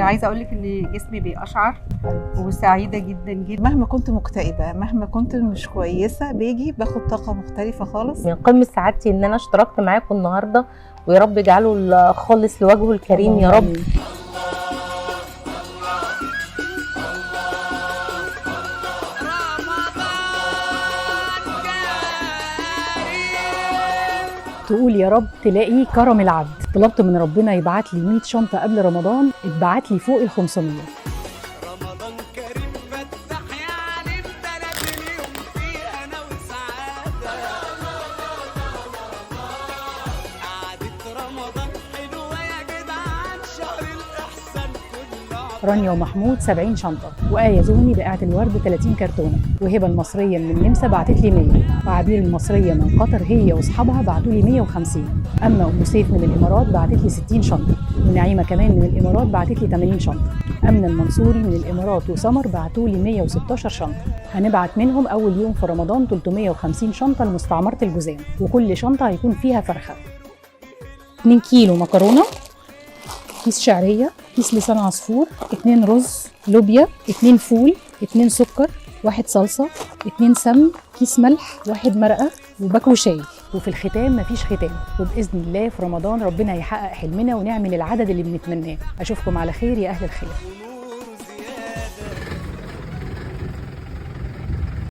عايزه اقول لك ان جسمي بيقشعر وسعيده جدا جدا. مهما كنت مكتئبه، مهما كنت مش كويسه، باجي باخد طاقه مختلفه خالص. من قمه سعادتي ان انا اشتركت معاكم النهارده، ويا رب يجعله الخالص لوجهه الكريم يا رب. تقول يا رب تلاقي كرم العبد. طلبت من ربنا يبعت لي 100 شنطه قبل رمضان، اتبعت لي فوق ال 500. رمضان كريم فتح يا عليم، بلد اليوم فيه انا وسعاده. قعدة رمضان حلوه يا جدعان، شهر الاحسان كله. رانيا ومحمود 70 شنطه، وآية زهني بقعة الورد 30 كرتونه، وهبه المصريه من النمسا بعتت لي 100، وعبير المصريه من قطر هي واصحابها بعتوا لي 150. اما ام سيف من الامارات بعتت لي 60 شنطه، ونعيمه كمان من الامارات بعتت لي 80 شنطه. امنه المنصوري من الامارات وسمر بعتوا لي 116 شنطه. هنبعت منهم اول يوم في رمضان 350 شنطه لمستعمره الجزام، وكل شنطه هيكون فيها فرخه. 2 كيلو مكرونه، كيس شعريه، كيس لسان عصفور، 2 رز، لوبيا، 2 فول، 2 سكر، 1 صلصه، 2 سمن، كيس ملح، 1 مرقه، وباكو شاي. وفي الختام مفيش ختام، وباذن الله في رمضان ربنا يحقق حلمنا ونعمل العدد اللي بنتمناه. اشوفكم على خير يا اهل الخير.